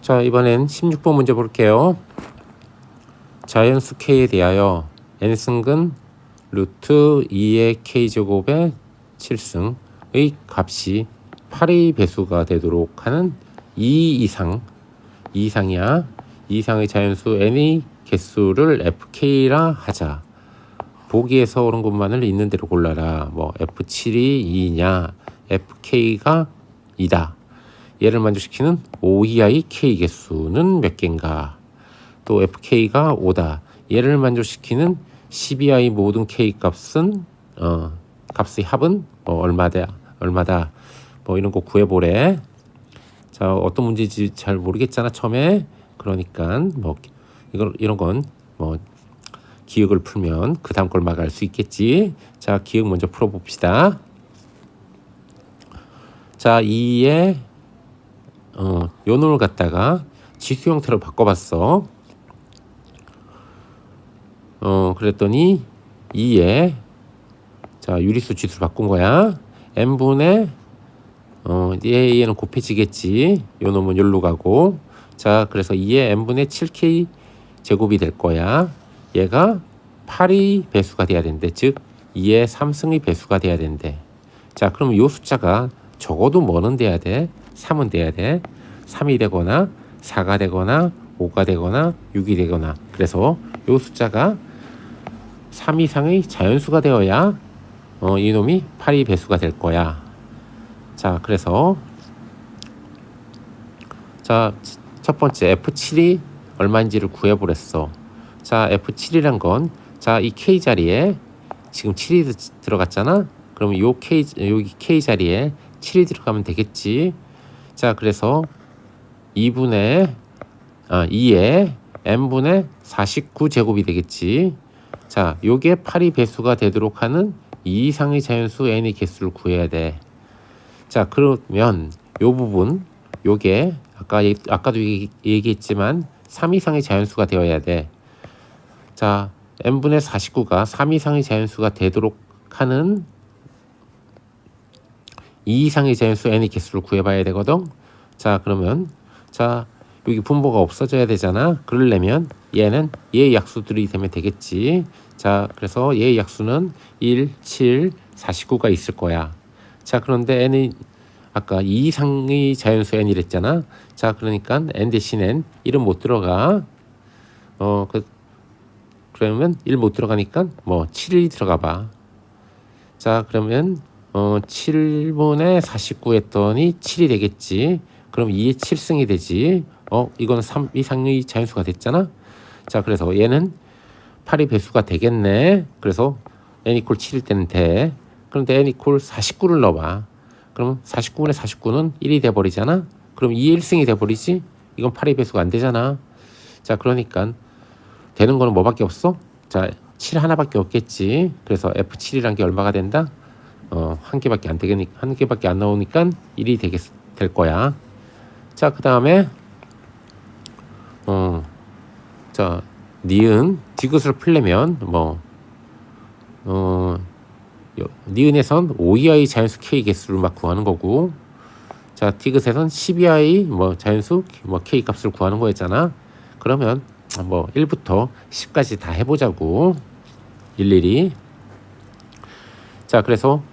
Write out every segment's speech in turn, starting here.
자, 이번엔 16번 문제 볼게요. 자연수 k에 대하여 n승근 루트 2의 k제곱의 7승의 값이 8의 배수가 되도록 하는 2 이상이야. 2 이상의 자연수 n의 개수를 fk라 하자. 보기에서 옳은 것만을 있는 대로 골라라. 뭐 f7이 2냐, fk가 2다. 얘를 만족시키는 5 이하의 k 개수는 몇 개인가? 또 fk가 5다. 얘를 만족시키는 10 이하의 모든 k 값은 값의 합은 얼마다? 뭐 이런 거 구해보래. 자, 어떤 문제인지 잘 모르겠잖아 처음에. 그러니까 뭐 이런 건 뭐 기억을 풀면 그 다음 걸 막 알 수 있겠지. 자, 기억 먼저 풀어봅시다. 자, 2의 요 놈을 갖다가 지수 형태로 바꿔봤어. 그랬더니 2에 자, 유리수 지수로 바꾼 거야. n분의 얘는 곱해지겠지. 요 놈은 여기로 가고. 자, 그래서 2의 n분의 7k 제곱이 될 거야. 얘가 8의 배수가 돼야 된대. 즉 2의 3승의 배수가 돼야 된대. 자, 그럼 요 숫자가 적어도 뭐는 돼야 돼? 3은 돼야 돼. 3이 되거나 4가 되거나 5가 되거나 6이 되거나. 그래서 요 숫자가 3 이상의 자연수가 되어야 이놈이 8의 배수가 될 거야. 자, 그래서 자, 첫 번째 F7이 얼마인지를 구해보랬어. 자, F7이란 건 자, 이 K 자리에 지금 7이 들어갔잖아. 그러면 여기 K 자리에 7이 들어가면 되겠지. 자, 그래서 2에 n분의 49제곱이 되겠지. 자, 요게 8의 배수가 되도록 하는 2 이상의 자연수 n의 개수를 구해야 돼. 자, 그러면 요 부분 요게 아까도 얘기했지만 3 이상의 자연수가 되어야 돼. 자, n분의 49가 3 이상의 자연수가 되도록 하는 2 이상의 자연수 n의 개수를 구해봐야 되거든. 자, 그러면 자, 여기 분모가 없어져야 되잖아. 그러려면 얘는 얘의 약수들이 되면 되겠지. 자, 그래서 얘의 약수는 1, 7, 49가 있을 거야. 자, 그런데 n이 아까 2 이상의 자연수 n이랬잖아. 자, 그러니까 n 대신 n 1은 못 들어가. 그러면 1 못 들어가니까 뭐 7이 들어가 봐. 자, 그러면 7분의 49 했더니 7이 되겠지. 그럼 2의 7승이 되지. 이거는 3 이상의 자연수가 됐잖아. 자, 그래서 얘는 8의 배수가 되겠네. 그래서 n 이퀄 7일 때는 돼. 그런데 n 이퀄 49를 넣어봐. 그럼 49분의 49는 1이 돼버리잖아. 그럼 2의 1승이 돼버리지. 이건 8의 배수가 안 되잖아. 자, 그러니까 되는 거는 뭐밖에 없어? 자, 7 하나밖에 없겠지. 그래서 F7이란 게 얼마가 된다? 한 개밖에 안 되겠니까, 한 개밖에 안 나오니까 1이 될 거야. 자, 그 다음에 자, 니은 디귿을 풀려면 니은에선 5 이하의 자연수 k 개수를 막 구하는 거고, 자, 디귿에선 10 이하의 자연수 k 값을 구하는 거였잖아. 그러면 1부터 10까지 다 해보자고, 일일이. 자, 그래서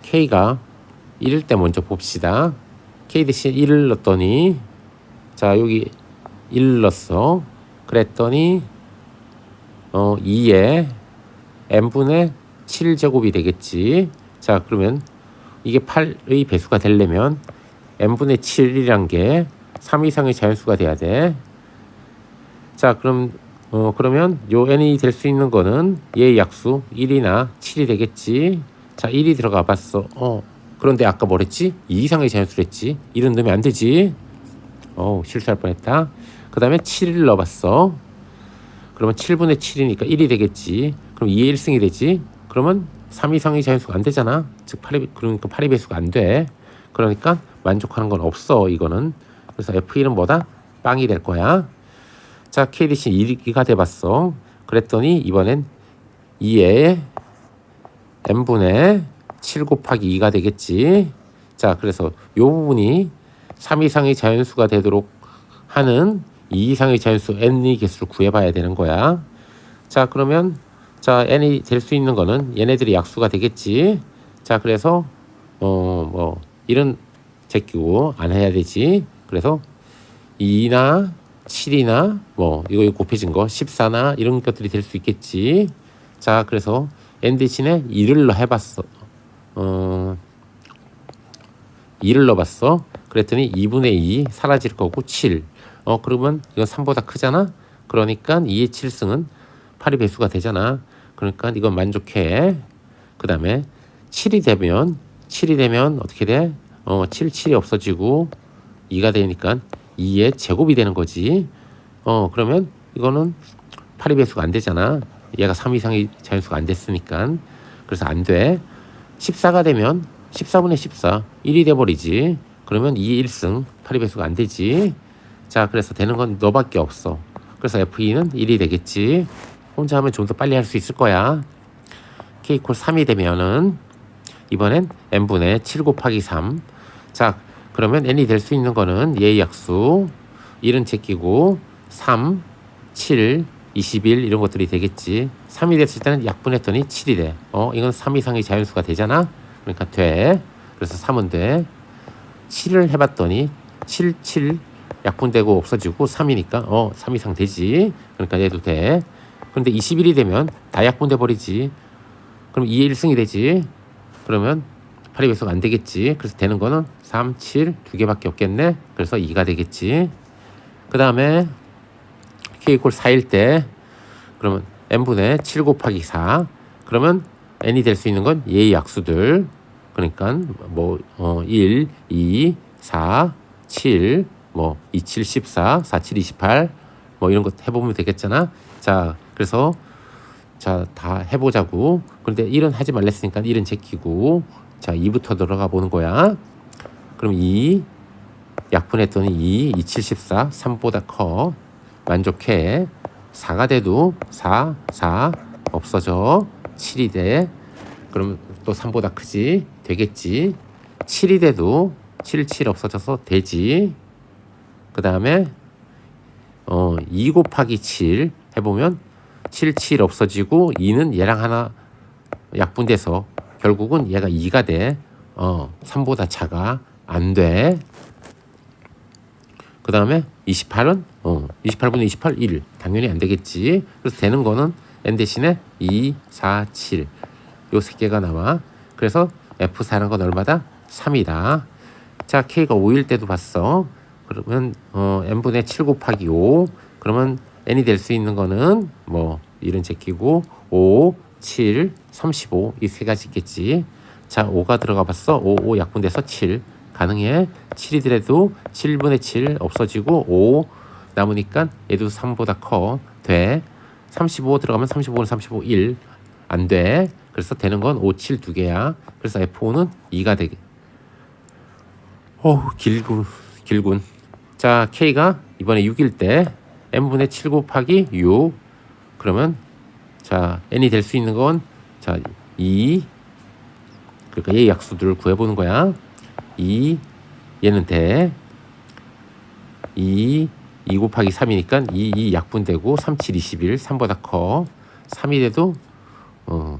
k가 1일 때 먼저 봅시다. k 대신 1을 넣었더니, 자, 여기 1을 넣었어. 그랬더니 2에 n분의 7제곱이 되겠지. 자, 그러면 이게 8의 배수가 되려면 n분의 7이란 게 3 이상의 자연수가 돼야 돼. 자, 그러면 요 n이 될 수 있는 거는 얘의 약수 1이나 7이 되겠지. 자, 1이 들어가 봤어. 그런데 아까 뭐랬지? 2 이상의 자연수를 했지. 1은 넣으면 안 되지. 실수할 뻔했다. 그 다음에 7을 넣어봤어. 그러면 7분의 7이니까 1이 되겠지. 그럼 2의 1승이 되지. 그러면 3 이상의 자연수가 안 되잖아. 즉 그러니까 8의 배수가 안 돼. 그러니까 만족하는 건 없어, 이거는. 그래서 F1은 뭐다? 빵이 될 거야. 자, K 대신 2가 돼봤어. 그랬더니 이번엔 2에 n분의 7 곱하기 2가 되겠지. 자, 그래서 요 부분이 3 이상의 자연수가 되도록 하는 2 이상의 자연수 n의 개수를 구해봐야 되는 거야. 자, 그러면 자 n이 될 수 있는 거는 얘네들이 약수가 되겠지. 자, 그래서 뭐 이런 제끼고 안 해야 되지. 그래서 2나 7이나 뭐 이거 곱해진 거 14나 이런 것들이 될 수 있겠지. 자, 그래서 n 대신에 2를 해봤어. 2를 넣어봤어. 그랬더니 2분의 2 사라질 거고 7. 그러면 이건 3보다 크잖아. 그러니까 2의 7승은 8이 배수가 되잖아. 그러니까 이건 만족해. 그 다음에 7이 되면 어떻게 돼? 7이 없어지고 2가 되니까 2의 제곱이 되는 거지. 그러면 이거는 8이 배수가 안 되잖아. 얘가 3 이상의 자연수가 안 됐으니까. 그래서 안 돼. 14가 되면 14분의 14 1이 돼버리지. 그러면 2의 1승 8이 배수가 안 되지. 자, 그래서 되는 건 너밖에 없어. 그래서 F2는 1이 되겠지. 혼자 하면 좀 더 빨리 할 수 있을 거야. K 콜 3이 되면은 이번엔 n분의 7 곱하기 3. 자, 그러면 n이 될 수 있는 거는 얘의 약수 1은 제끼고 3, 7, 21 이런 것들이 되겠지. 3이 됐을 때는 약분했더니 7이 돼. 이건 3 이상의 자연수가 되잖아. 그러니까 돼. 그래서 3은 돼. 7을 해봤더니 7, 7 약분되고 없어지고 3이니까 3 이상 되지. 그러니까 얘도 돼. 그런데 21이 되면 다 약분돼 버리지. 그럼 2의 1승이 되지. 그러면 8의 배수가 안 되겠지. 그래서 되는 거는 3, 7 두 개밖에 없겠네. 그래서 2가 되겠지. 그 다음에 k 이퀄 4일 때 그러면 n분의 7 곱하기 4. 그러면 n이 될 수 있는 건 얘의 약수들. 그러니까 뭐 1, 2, 4, 7, 뭐 2, 7, 14, 4, 7, 28 뭐 이런 것 해보면 되겠잖아. 자, 그래서 자, 다 해보자고. 그런데 1은 하지 말랬으니까 1은 제끼고 자, 2부터 들어가 보는 거야. 그럼 2 약분했더니 2, 7, 14 3보다 커. 만족해. 4가 돼도 4, 4 없어져. 7이 돼. 그러면 또 3보다 크지. 되겠지. 7이 돼도 7, 7 없어져서 되지. 그 다음에 2 곱하기 7 해보면 7, 7 없어지고 2는 얘랑 하나 약분돼서 결국은 얘가 2가 돼. 3보다 작아. 안 돼. 그 다음에 28은 28분의 28, 1. 당연히 안 되겠지. 그래서 되는 거는 n 대신에 2, 4, 7. 요 세 개가 나와. 그래서 F4라는 건 얼마다? 3이다. 자, K가 5일 때도 봤어. 그러면 n분의 7 곱하기 5. 그러면 n이 될 수 있는 거는 뭐 1은 제끼고 5, 7, 35 이 세 가지 있겠지. 자, 5가 들어가 봤어. 5 약분돼서 7. 가능해. 7이더라도 7분의 7 없어지고 5 남으니까 얘도 3보다 커. 돼. 35 들어가면 35는 35, 1. 안 돼. 그래서 되는 건 5, 7 두 개야. 그래서 F5는 2가 되게. 길군. 자, K가 이번에 6일 때 n분의 7 곱하기 6. 그러면 자, n이 될 수 있는 건 자, 2. 그러니까 얘 약수들을 구해보는 거야. 2 얘는 돼. 2 곱하기 3이니까 2 약분되고 3, 7, 21 3보다 커. 3이 돼도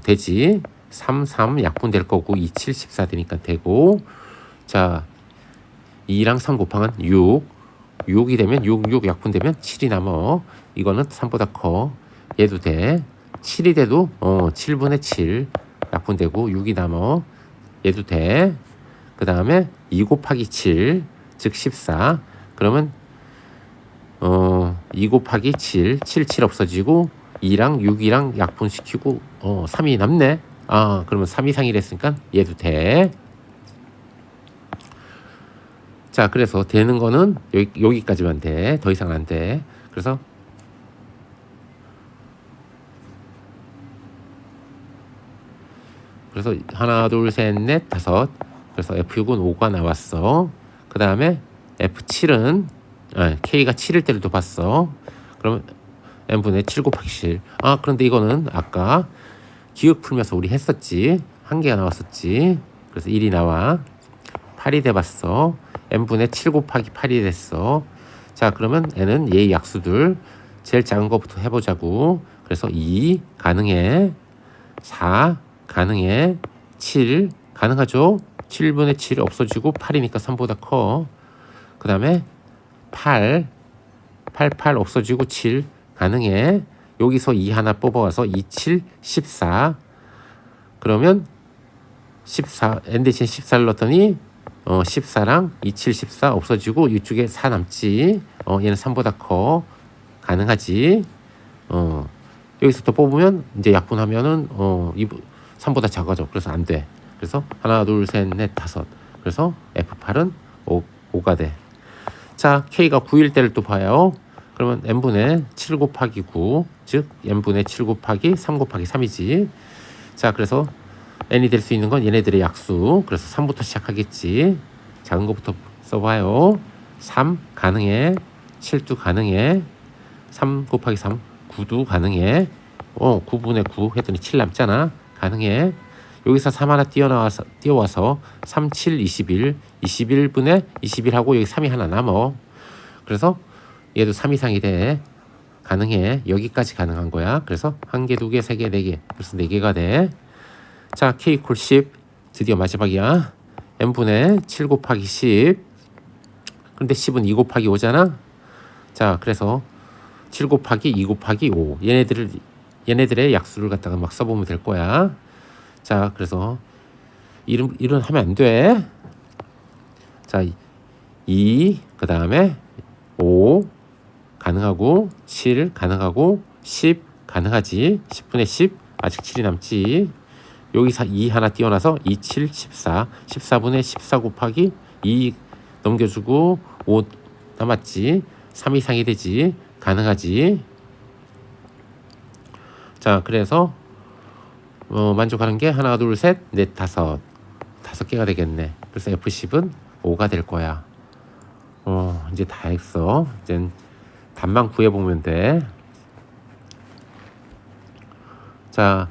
되지. 3, 3 약분될 거고 2, 7, 14 되니까 되고. 자, 2랑 3 곱하면 6. 6이 되면 6 약분되면 7이 남어. 이거는 3보다 커. 얘도 돼. 7이 돼도 7분의 7 약분되고 6이 남어. 얘도 돼. 그 다음에 2 곱하기 7 즉 14. 그러면 2 곱하기 7 7 없어지고 2랑 6이랑 약분시키고 3이 남네. 그러면 3 이상이 됐으니까 얘도 돼. 자, 그래서 되는 거는 여기까지만 돼. 더 이상 안 돼. 그래서 하나, 둘, 셋, 넷, 다섯. 그래서 F6은 5가 나왔어. 그 다음에 F7은 K가 7일 때를 또 봤어. 그러면 n분의 7 곱하기 7. 그런데 이거는 아까 기억 풀면서 우리 했었지. 한 개가 나왔었지. 그래서 1이 나와. 8이 돼봤어. n분의 7 곱하기 8이 됐어. 자, 그러면 n은 얘의 약수들 제일 작은 거부터 해보자고. 그래서 2 가능해, 4 가능해, 7 가능하죠. 7분의 7 없어지고 8이니까 3보다 커. 그 다음에 8 없어지고 7 가능해. 여기서 2 하나 뽑아와서 2, 7, 14. 그러면 14 n 대신 14를 넣었더니 14랑 2, 7, 14 없어지고 이쪽에 4 남지. 얘는 3보다 커. 가능하지. 여기서 또 뽑으면 이제 약분하면은 3보다 작아져. 그래서 안 돼. 그래서 하나, 둘, 셋, 넷, 다섯. 그래서 F8은 5가 돼. 자, K가 9일 때를 또 봐요. 그러면 n분의 7 곱하기 9, 즉 n분의 7 곱하기 3 곱하기 3이지. 자, 그래서 n이 될 수 있는 건 얘네들의 약수. 그래서 3부터 시작하겠지. 작은 것부터 써봐요. 3 가능해, 7도 가능해, 3 곱하기 3 9도 가능해. 9분의 9 했더니 7 남잖아. 가능해. 여기서 3 하나 띄워와서 3, 7, 21 21분의 21하고 여기 3이 하나 남어. 그래서 얘도 3 이상이 돼. 가능해. 여기까지 가능한 거야. 그래서 1개, 2개, 3개, 4개. 그래서 4개가 돼. 자, K 이퀄 10. 드디어 마지막이야. n분의 7 곱하기 10. 근데 10은 2 곱하기 5잖아. 자, 그래서 7 곱하기 2 곱하기 5. 얘네들의 약수를 갖다가 막 써보면 될 거야. 자, 그래서 이런 하면 안 돼. 자, 2, 그 다음에 5 가능하고, 7 가능하고, 10 가능하지. 10분의 10 아직 7이 남지. 여기서 2 하나 띄워놔서 2, 7, 14 14분의 14 곱하기 2 넘겨주고 5 남았지. 3 이상이 되지. 가능하지. 자, 그래서 만족하는 게 하나, 둘, 셋, 넷, 다섯 개가 되겠네. 그래서 F10은 5가 될 거야. 이제 다 했어. 이제 답만 구해보면 돼. 자,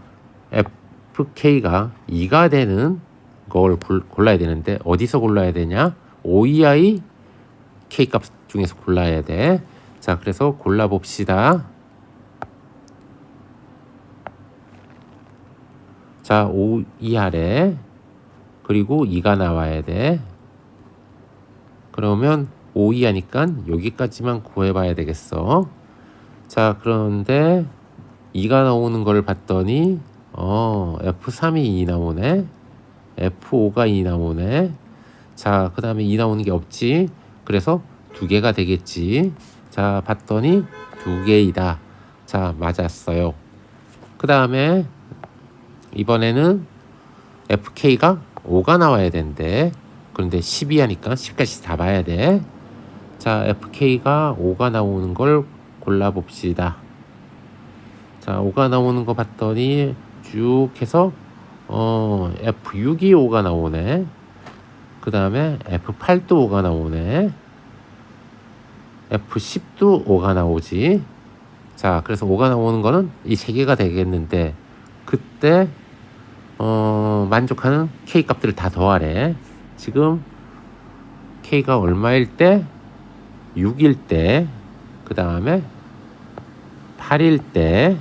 FK가 2가 되는 걸 골라야 되는데 어디서 골라야 되냐? OEI K값 중에서 골라야 돼. 자, 그래서 골라봅시다. 자, 5 이하래. 그리고 2가 나와야 돼. 그러면 5 이하니까 여기까지만 구해봐야 되겠어. 자, 그런데 2가 나오는 걸 봤더니 F3이 2 나오네. F5가 2 나오네. 자, 그 다음에 2 나오는 게 없지. 그래서 2개가 되겠지. 자, 봤더니 2개이다. 자, 맞았어요. 그 다음에 이번에는 FK가 5가 나와야 되는데 그런데 12하니까 10까지 다 봐야 돼. 자, FK가 5가 나오는 걸 골라봅시다. 자, 5가 나오는 거 봤더니 쭉 해서 F6이 5가 나오네. 그 다음에 F8도 5가 나오네. F10도 5가 나오지. 자, 그래서 5가 나오는 거는 이 3개가 되겠는데 그때 만족하는 K 값들을 다 더하래. 지금 K가 얼마일 때? 6일 때, 그 다음에 8일 때,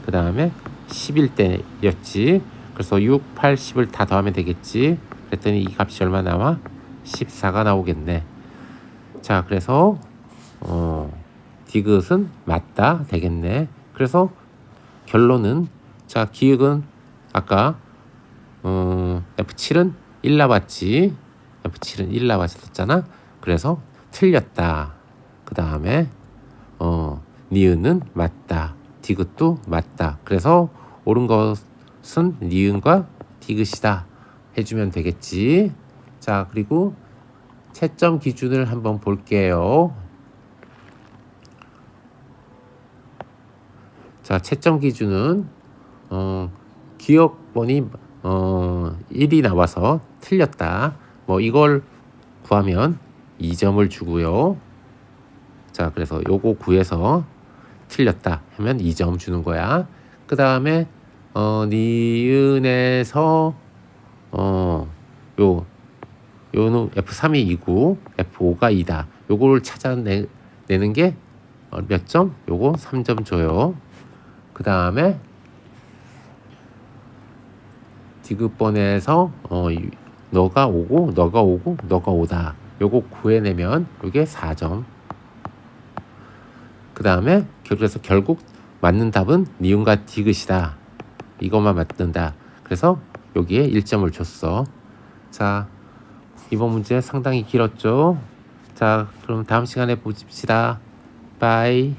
그 다음에 10일 때였지. 그래서 6, 8, 10을 다 더하면 되겠지. 그랬더니 이 값이 얼마 나와? 14가 나오겠네. 자, 그래서 디귿은 맞다 되겠네. 그래서 결론은, 자, 기역은 아까 F7은 1 나왔지. F7은 1 나왔었잖아. 그래서 틀렸다. 그 다음에 니은은 맞다. 디귿도 맞다. 그래서 옳은 것은 니은과 디귿이다 해주면 되겠지. 자, 그리고 채점 기준을 한번 볼게요. 자, 채점 기준은 기억번이 1이 나와서 틀렸다. 뭐 이걸 구하면 2점을 주고요. 자, 그래서 요거 구해서 틀렸다 하면 2점 주는 거야. 그 다음에 니은에서 요는 F3이 2고 F5가 2다. 요거를 찾아내는 게 몇 점? 요거 3점 줘요. 그 다음에 디귿번에서 너가 오다. 요거 구해내면 요게 4점. 그 다음에 그래서 결국 맞는 답은 니은과 디귿이다. 이것만 맞는다. 그래서 여기에 1점을 줬어. 자, 이번 문제 상당히 길었죠? 자, 그럼 다음 시간에 봅시다. 바이.